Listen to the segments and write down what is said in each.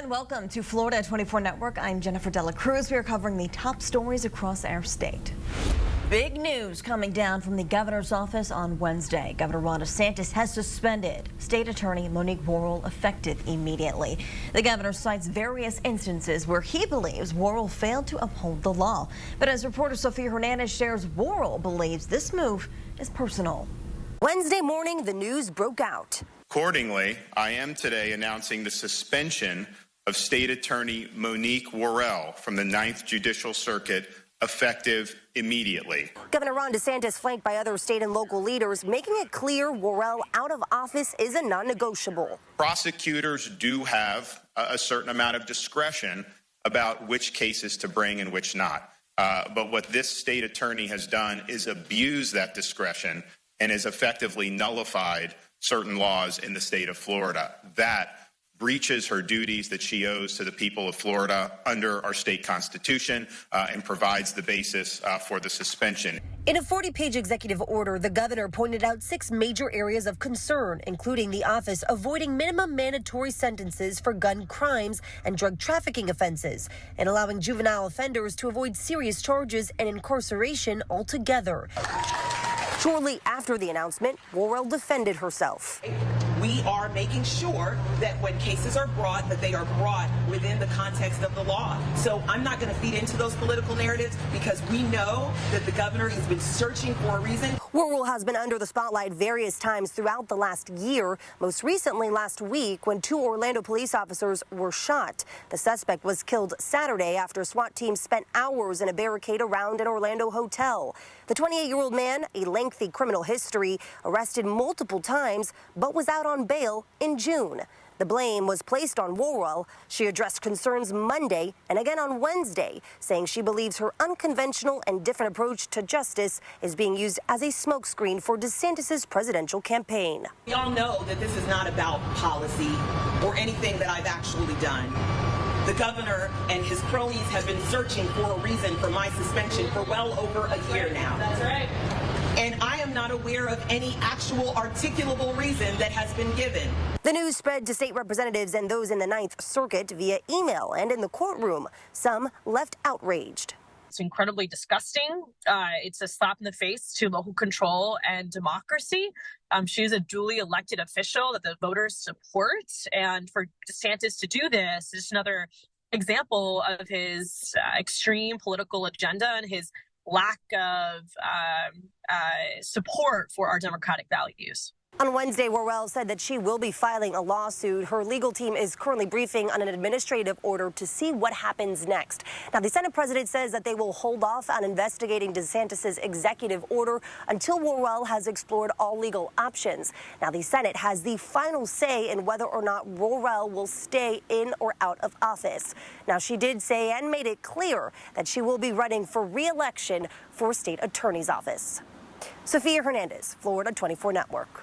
and welcome to Florida 24 Network. I'm Jennifer Dela Cruz. We are covering the top stories across our state. Big news coming down from the governor's office on Wednesday. Governor Ron DeSantis has suspended State Attorney Monique Worrell effective immediately. The governor cites various instances where he believes Worrell failed to uphold the law. But as reporter Sophia Hernandez shares, Worrell believes this move is personal. Wednesday morning, the news broke out. Accordingly, I am today announcing the suspension of State Attorney Monique Worrell from the 9th Judicial Circuit effective immediately. Governor Ron DeSantis, flanked by other state and local leaders, making it clear Worrell out of office is a non-negotiable. Prosecutors do have a certain amount of discretion about which cases to bring and which not. But what this state attorney has done is abuse that discretion and has effectively nullified certain laws in the state of Florida. That breaches her duties that she owes to the people of Florida under our state constitution and provides the basis for the suspension. In a 40-page executive order, the governor pointed out 6 major areas of concern, including the office avoiding minimum mandatory sentences for gun crimes and drug trafficking offenses, and allowing juvenile offenders to avoid serious charges and incarceration altogether. Shortly after the announcement, Worrell defended herself. We are making sure that when cases are brought, that they are brought within the context of the law. So I'm not going to feed into those political narratives because we know that the governor has been searching for a reason. Worrell has been under the spotlight various times throughout the last year, most recently last week when 2 Orlando police officers were shot. The suspect was killed Saturday after SWAT teams spent hours in a barricade around an Orlando hotel. The 28-year-old man, a lengthy criminal history, arrested multiple times, but was out on bail in June. The blame was placed on Worrell. She addressed concerns Monday and again on Wednesday, saying she believes her unconventional and different approach to justice is being used as a smokescreen for DeSantis' presidential campaign. We all know that this is not about policy or anything that I've actually done. The governor and his cronies have been searching for a reason for my suspension for well over a year now. That's right. And I am not aware of any actual articulable reason that has been given. The news spread to state representatives and those in the 9th Circuit via email and in the courtroom. Some left outraged. It's incredibly disgusting. It's a slap in the face to local control and democracy. She's a duly elected official that the voters support. And for DeSantis to do this is another example of his extreme political agenda and his lack of support for our democratic values. On Wednesday, Worrell said that she will be filing a lawsuit. Her legal team is currently briefing on an administrative order to see what happens next. Now, the Senate president says that they will hold off on investigating DeSantis' executive order until Worrell has explored all legal options. Now, the Senate has the final say in whether or not Worrell will stay in or out of office. Now, she did say and made it clear that she will be running for re-election for state attorney's office. Sophia Hernandez, Florida 24 Network.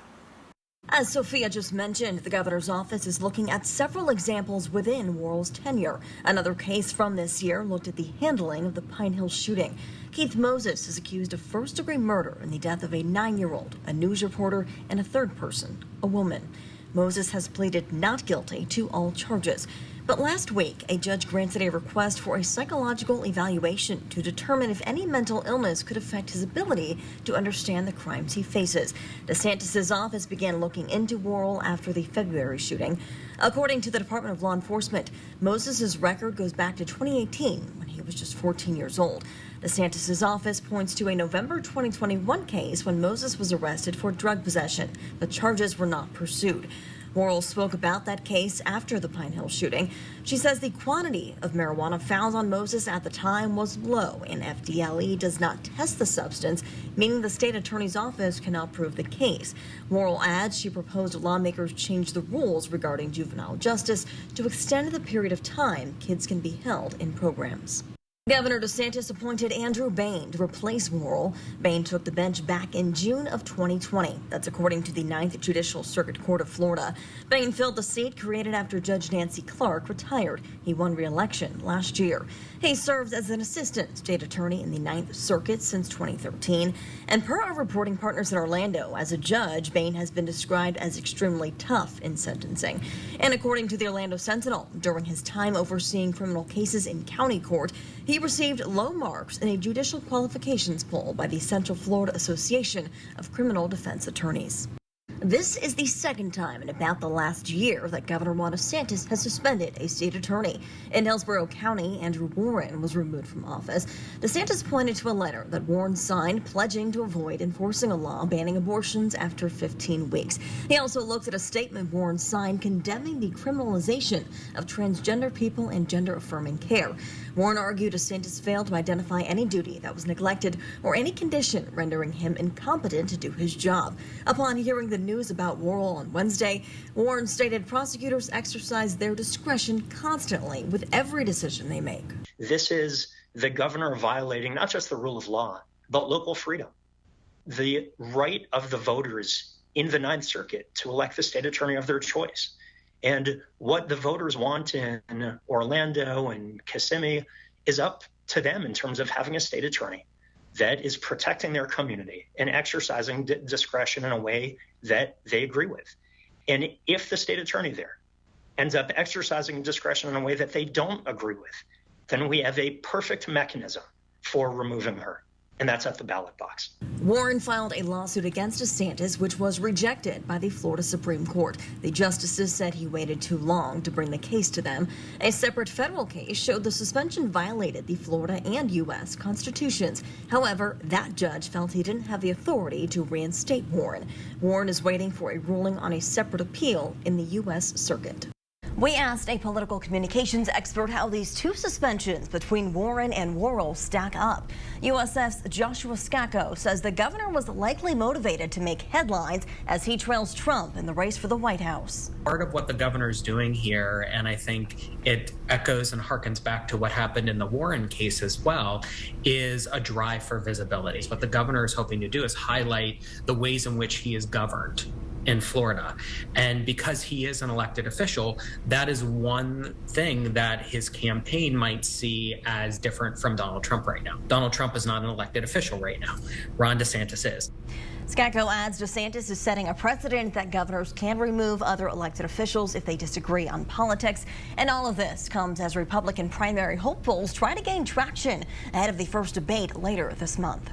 As Sophia just mentioned, the governor's office is looking at several examples within Worrell's tenure. Another case from this year looked at the handling of the Pine Hill shooting. Keith Moses is accused of first-degree murder in the death of a 9-year-old, a news reporter, and a third person, a woman. Moses has pleaded not guilty to all charges. But last week, a judge granted a request for a psychological evaluation to determine if any mental illness could affect his ability to understand the crimes he faces. DeSantis' office began looking into Worrell after the February shooting. According to the Department of Law Enforcement, Moses' record goes back to 2018 when he was just 14 years old. DeSantis' office points to a November 2021 case when Moses was arrested for drug possession. The charges were not pursued. Worrell spoke about that case after the Pine Hill shooting. She says the quantity of marijuana found on Moses at the time was low, and FDLE does not test the substance, meaning the state attorney's office cannot prove the case. Worrell adds she proposed lawmakers change the rules regarding juvenile justice to extend the period of time kids can be held in programs. Governor DeSantis appointed Andrew Bain to replace Worrell. Bain took the bench back in June of 2020. That's according to the 9th Judicial Circuit Court of Florida. Bain filled the seat created after Judge Nancy Clark retired. He won re-election last year. He serves as an assistant state attorney in the 9th Circuit since 2013. And per our reporting partners in Orlando, as a judge, Bain has been described as extremely tough in sentencing. And according to the Orlando Sentinel, during his time overseeing criminal cases in county court, he received low marks in a judicial qualifications poll by the Central Florida Association of Criminal Defense Attorneys. This is the second time in about the last year that Governor Ron DeSantis has suspended a state attorney. In Hillsborough County, Andrew Warren was removed from office. DeSantis pointed to a letter that Warren signed pledging to avoid enforcing a law banning abortions after 15 weeks. He also looked at a statement Warren signed condemning the criminalization of transgender people and gender-affirming care. Warren argued DeSantis failed to identify any duty that was neglected or any condition rendering him incompetent to do his job. Upon hearing the news about Worrell on Wednesday, Warren stated prosecutors exercise their discretion constantly with every decision they make. This is the governor violating not just the rule of law, but local freedom. The right of the voters in the 9th Circuit to elect the state attorney of their choice. And what the voters want in Orlando and Kissimmee is up to them in terms of having a state attorney that is protecting their community and exercising discretion in a way that they agree with. And if the state attorney there ends up exercising discretion in a way that they don't agree with, then we have a perfect mechanism for removing her. And that's at the ballot box. Warren filed a lawsuit against DeSantis, which was rejected by the Florida Supreme Court. The justices said he waited too long to bring the case to them. A separate federal case showed the suspension violated the Florida and U.S. constitutions. However, that judge felt he didn't have the authority to reinstate Warren. Warren is waiting for a ruling on a separate appeal in the U.S. Circuit. We asked a political communications expert how these two suspensions between Warren and Worrell stack up. USF's Joshua Scacco says the governor was likely motivated to make headlines as he trails Trump in the race for the White House. Part of what the governor is doing here, and I think it echoes and harkens back to what happened in the Warren case as well, is a drive for visibility. What the governor is hoping to do is highlight the ways in which he is governed in Florida. And because he is an elected official, that is one thing that his campaign might see as different from Donald Trump right now. Donald Trump is not an elected official right now. Ron DeSantis is. Scacco adds DeSantis is setting a precedent that governors can remove other elected officials if they disagree on politics. And all of this comes as Republican primary hopefuls try to gain traction ahead of the first debate later this month.